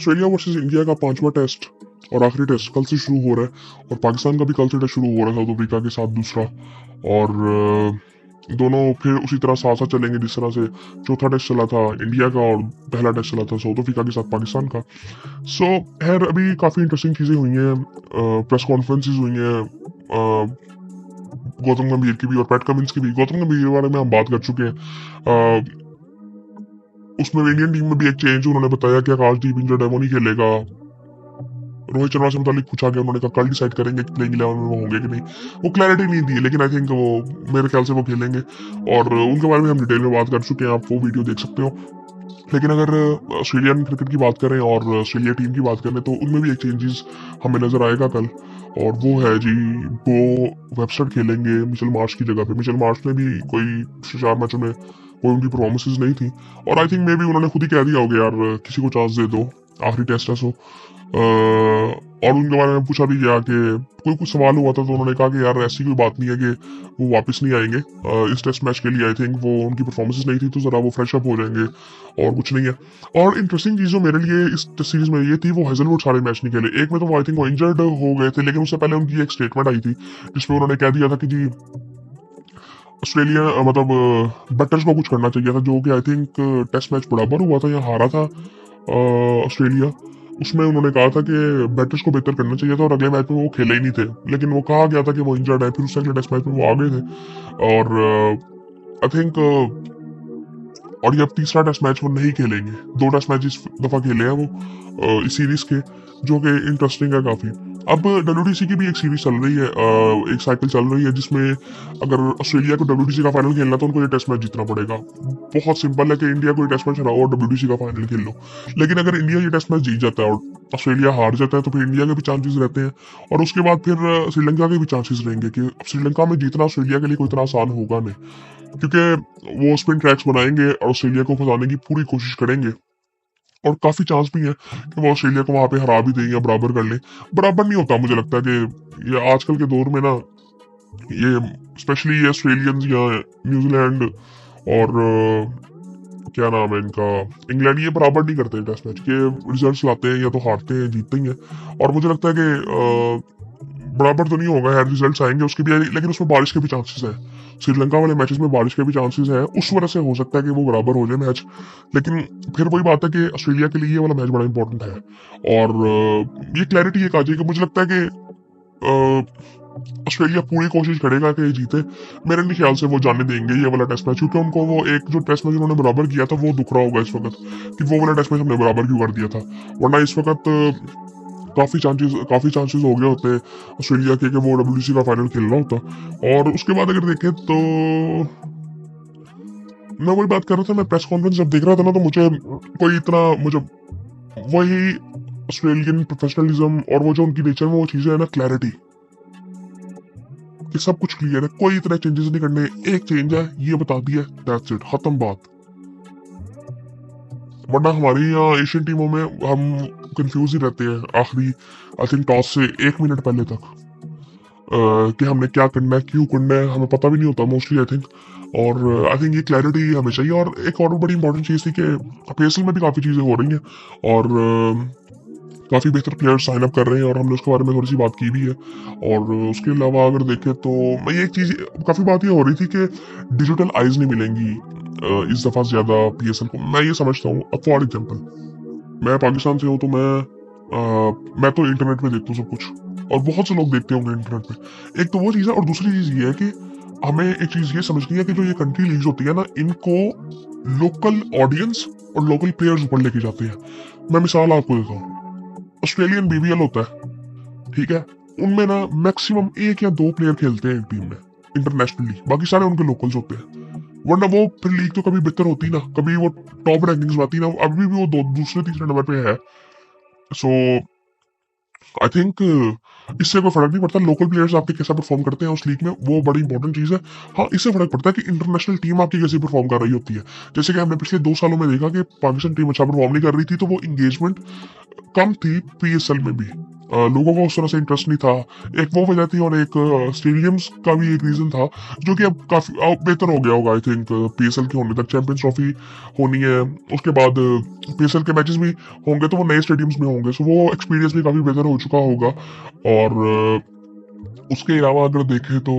Australia versus India का 5वां test और आखिरी टेस्ट कल से शुरू हो रहा है और पाकिस्तान का भी कल से टेस्ट शुरू हो रहा है साउथ अफ्रीका के साथ दूसरा। और दोनों फिर उसी तरह साथ साथ चलेंगे जिस तरह से चौथा टेस्ट चला था इंडिया का और पहला टेस्ट चला था साउथ अफ्रीका के साथ पाकिस्तान का। सो खैर अभी काफ़ी इंटरेस्टिंग चीज़ें हुई हैं, प्रेस कॉन्फ्रेंसेज हुई हैं गौतम गंभीर की भी और पैट कमिंस की भी। गौतम गंभीर के बारे में हम बात कर चुके हैं। उसमें इंडियन टीम में भी एक चेंज उन्होंने बताया कि आकाशदीप इंजर्ड है, वो नहीं खेलेगा। रोहित शर्मा से मुतालिक पूछा गया, उन्होंने कहा कल डिसाइड करेंगे कि प्लेइंग 11 में वो होंगे कि नहीं। वो क्लैरिटी नहीं दी, लेकिन आई थिंक वो मेरे ख्याल से वो खेलेंगे और उनके बारे में हम डिटेल में बात कर चुके हैं, आप वो वीडियो देख सकते हो। लेकिन अगर ऑस्ट्रेलियन क्रिकेट की बात करें और ऑस्ट्रेलिया टीम की बात करें तो उनमें भी एक चेंजेस हमें नजर आएगा कल, और वो है जी वो वेबस्टर खेलेंगे मिचेल मार्श की जगह पे। मिचेल मार्श ने भी कोई 4 मैचों में कोई उनकी परफॉर्मेंसेज नहीं थी और आई थिंक मे भी उन्होंने खुद ही कह दिया होगा यार किसी को चांस दे दो, आखिरी टेस्ट है। सो और उनके बारे में पूछा भी गया कि कोई कुछ सवाल हुआ था तो उन्होंने कहा कि यार ऐसी कोई बात नहीं है कि वो वापस नहीं आएंगे इस टेस्ट मैच के लिए। आई थिंक वो उनकी परफॉर्मेंसेज नहीं थी तो जरा वो फ्रेश अप हो जाएंगे और कुछ नहीं है। और इंटरेस्टिंग चीज जो मेरे लिए इस टेस्ट सीरीज में ये थी, वो हेजलवुड सारे मैच नहीं खेले। एक में तो आई थिंक वो इंजर्ड हो गए थे, लेकिन उससे पहले उनकी एक स्टेटमेंट आई थी जिसमें उन्होंने कह दिया था कि जी ऑस्ट्रेलिया मतलब बैटर्स को कुछ करना चाहिए था, जो कि आई थिंक टेस्ट मैच बराबर हुआ था या हारा था ऑस्ट्रेलिया। उसमें उन्होंने कहा था कि बैटर्स को बेहतर करना चाहिए था और अगले मैच में वो खेले ही नहीं थे, लेकिन वो कहा गया था कि वो इंजर्ड है। फिर उससे अगले टेस्ट मैच में वो आ गए थे और आई थिंक और ये अब तीसरा टेस्ट मैच वो नहीं खेलेंगे। 2 टेस्ट मैच इस दफा खेले हैं वो इस सीरीज के, जो कि इंटरेस्टिंग है काफी। अब WTC की भी एक सीरीज चल रही है, एक साइकिल चल रही है जिसमें अगर ऑस्ट्रेलिया को WTC का फाइनल खेलना तो उनको ये टेस्ट मैच जीतना पड़ेगा। बहुत सिंपल है कि इंडिया को ये टेस्ट मैच हराओ और WTC का फाइनल खेल लो। लेकिन अगर इंडिया ये टेस्ट मैच जीत जाता है और ऑस्ट्रेलिया हार जाता है तो फिर इंडिया के भी चांसेस रहते हैं और उसके बाद फिर श्रीलंका के भी चांसेस रहेंगे कि श्रीलंका में जीतना ऑस्ट्रेलिया के लिए कोई इतना आसान होगा नहीं, क्योंकि वो स्पिन ट्रैक्स बनाएंगे और ऑस्ट्रेलिया को फंसाने की पूरी कोशिश करेंगे और काफी चांस भी है कि वो ऑस्ट्रेलिया को वहां पे हरा भी दें या बराबर कर लें। बराबर नहीं होता, मुझे लगता है कि ये आजकल के दौर में ना, ये स्पेशली ये ऑस्ट्रेलियंस या न्यूजीलैंड और क्या नाम है इनका, इंग्लैंड, ये बराबर नहीं करते टेस्ट मैच के। रिजल्ट्स लाते हैं या तो हारते हैं जीतते ही हैं और मुझे लगता है कि बराबर तो नहीं होगा यार, रिजल्ट्स आएंगे उसके भी, लेकिन उसमें बारिश के भी चांसेस हैं। श्रीलंका वाले मैचेस में बारिश के भी चांसेस हैं, उस वजह से हो सकता है कि वो बराबर हो जाए मैच। लेकिन फिर वही बात है कि ऑस्ट्रेलिया के लिए ये वाला मैच बड़ा इंपॉर्टेंट है और ये क्लैरिटी एक आ जाएगी। मुझे लगता है कि ऑस्ट्रेलिया पूरी कोशिश करेगा कि जीते। मेरे नहीं ख्याल से वो जाने देंगे ये वाला टेस्ट मैच, क्योंकि उनको वो एक जो टेस्ट मैच उन्होंने बराबर किया था वो दुख रहा होगा इस वक्त कि वो वाला टेस्ट मैच हमने बराबर क्यों कर दिया था। वरना इस वक्त काफी चांसेस हो गए होते ऑस्ट्रेलिया के कि वो WTC का फाइनल खेलना होता। और उसके बाद अगर देखें तो मैं वही बात कर रहा था, मैं प्रेस कॉन्फ्रेंस जब देख रहा था ना तो मुझे कोई इतना वही ऑस्ट्रेलियन प्रोफेशनलिज्म और वो जो उनकी नेचर में वो चीजें है ना, क्लैरिटी कि सब कुछ क्लियर है, कोई इतने चेंजेस नहीं करने। एक चेंज है, ये बता दिया, दैट्स इट, खत्म बात। वरना हमारी यहाँ एशियन टीमों में हम कंफ्यूज ही रहते हैं आखिरी आई थिंक टॉस से 1 मिनट पहले तक कि हमने क्या करना है, क्यों करना है, हमें पता भी नहीं होता मोस्टली आई थिंक। और आई थिंक ये क्लैरिटी हमें चाहिए। और एक और बड़ी इंपॉर्टेंट चीज़ थी कि PSL में भी काफ़ी चीज़ें हो रही हैं और काफ़ी बेहतर प्लेयर्स साइन अप कर रहे हैं और हमने उसके बारे में थोड़ी सी बात की भी है। और उसके अलावा अगर देखें तो मैं ये एक चीज़, काफ़ी बात ये हो रही थी कि डिजिटल आइज नहीं मिलेंगी इस दफ़ा ज़्यादा PSL को। मैं ये समझता हूँ, अब फॉर एग्जाम्पल मैं पाकिस्तान से हूँ तो मैं तो इंटरनेट पे देखता हूँ सब कुछ और बहुत से लोग देखते होंगे इंटरनेट पे। एक तो वो चीज़ है और दूसरी चीज़ ये है कि हमें एक चीज़ ये समझनी है कि जो ये कंट्री लीग्स होती है ना, इनको लोकल ऑडियंस और लोकल प्लेयर्स ऊपर लेके जाते हैं। मैं मिसाल आपको देता हूँ, ऑस्ट्रेलियन BBL होता है, ठीक है, उनमें ना मैक्सिमम 1 या 2 प्लेयर खेलते हैं एक टीम में इंटरनेशनली, बाकी सारे उनके लोकल्स होते हैं। वरना वो फिर लीग तो कभी बेहतर होती ना, कभी वो टॉप रैंकिंग्स आती ना, अभी भी वो दूसरे तीसरे नंबर पे है। सो आई थिंक इससे कोई फर्क नहीं पड़ता लोकल प्लेयर्स आपके कैसा परफॉर्म करते हैं उस लीग में, वो बड़ी इंपॉर्टेंट चीज है। हाँ, इससे फर्क पड़ता है कि इंटरनेशनल टीम आपकी कैसे परफॉर्म कर रही होती है। जैसे कि हमने पिछले 2 सालों में देखा कि पाकिस्तान टीम अच्छा परफॉर्म नहीं कर रही थी तो वो इंगेजमेंट कम थी PSL में भी। लोगों को उस तरह से इंटरेस्ट नहीं था। एक वो वजह थी और एक स्टेडियम्स का भी एक रीजन था, जो कि अब काफी बेहतर हो गया होगा आई थिंक। पीएसएल के होने तक चैंपियंस ट्रॉफी होनी है, उसके बाद पीएसएल के मैचेस भी होंगे तो वो नए स्टेडियम्स में होंगे, सो वो एक्सपीरियंस भी काफी बेहतर हो चुका होगा। और उसके अलावा अगर देखें तो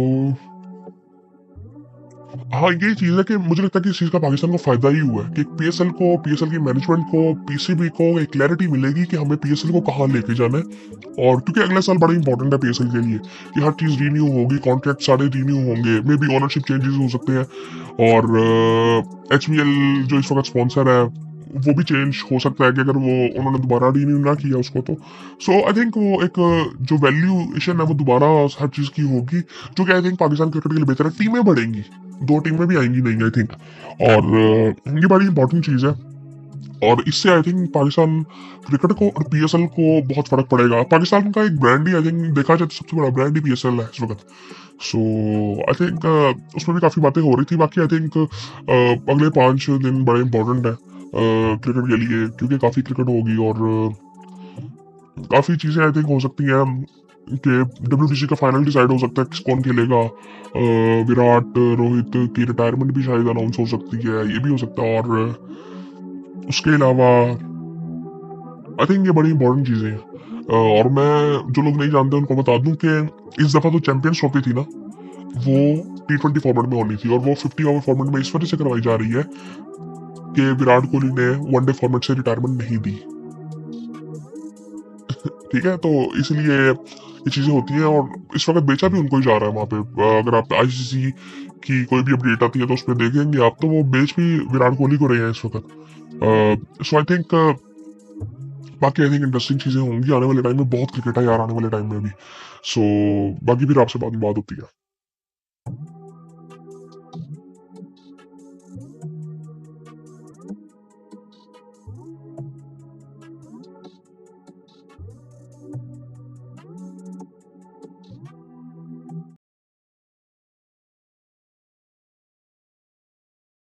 हाँ, ये चीज़ है कि मुझे लगता है कि इस चीज़ का पाकिस्तान को फ़ायदा ही हुआ है कि पीएसएल को, पीएसएल की मैनेजमेंट को, पीसीबी को एक क्लैरिटी मिलेगी कि हमें पीएसएल को कहाँ लेके जाना है। और क्योंकि अगला साल बड़ा इंपॉर्टेंट है पीएसएल के लिए कि हर चीज़ रीन्यू होगी, कॉन्ट्रैक्ट सारे रीन्यू होंगे, मे बी ओनरशिप चेंजेस हो सकते हैं, और एचबीएल जो इस वक्त स्पॉन्सर है वो भी चेंज हो सकता है कि अगर वो उन्होंने दोबारा रिन्यू ना किया उसको तो। सो आई थिंक वो एक जो वैल्यूएशन है वो दोबारा हर चीज़ की होगी, जो कि आई थिंक पाकिस्तान क्रिकेट के लिए बेहतर है। टीमें बढ़ेंगी, 2 टीमें भी आएंगी नहीं आई थिंक, और ये बड़ी इंपॉर्टेंट चीज़ है। और इससे आई थिंक पाकिस्तान क्रिकेट को और पीएसएल को बहुत फर्क पड़ेगा। पाकिस्तान का एक ब्रांड ही आई थिंक देखा जाए तो सबसे बड़ा ब्रांड ही पीएसएल है इस वक्त। सो आई थिंक उसमें भी काफ़ी बातें हो रही थी। बाकी आई थिंक अगले 5 दिन बड़े इंपॉर्टेंट है क्रिकेट के लिए, क्योंकि काफ़ी क्रिकेट होगी और काफ़ी चीज़ें आई थिंक हो सकती हैं कि डब्ल्यूटीसी का फाइनल डिसाइड हो सकता है कि कौन खेलेगा। विराट, रोहित की रिटायरमेंट भी शायद अनाउंस हो सकती है, ये भी हो सकता है। और उसके अलावा आई थिंक ये बड़ी इंपॉर्टेंट चीज़ें हैं। और मैं, जो लोग नहीं जानते उनको बता दूं कि इस दफ़ा तो चैंपियंस ट्रॉफी थी ना, वो T20 फॉर्मेट में होनी थी, और वो 50 ओवर फॉर्मेट में इस वजह से करवाई जा रही है कि विराट कोहली ने वनडे फॉर्मेट से रिटायरमेंट नहीं दी। ठीक है, तो इसलिए ये चीज़ें होती हैं, और इस वक्त बेचा भी उनको ही जा रहा है वहाँ पे। अगर आप आईसीसी की कोई भी अपडेट आती है तो उसमें देखेंगे आप, तो वो बेच भी विराट कोहली को रहे हैं इस वक्त। सो आई थिंक बाकी आई थिंक इंटरेस्टिंग चीज़ें होंगी आने वाले टाइम में। बहुत क्रिकेट है यार आने वाले टाइम में भी। सो बाकी फिर आपसे बाद में बात होती है।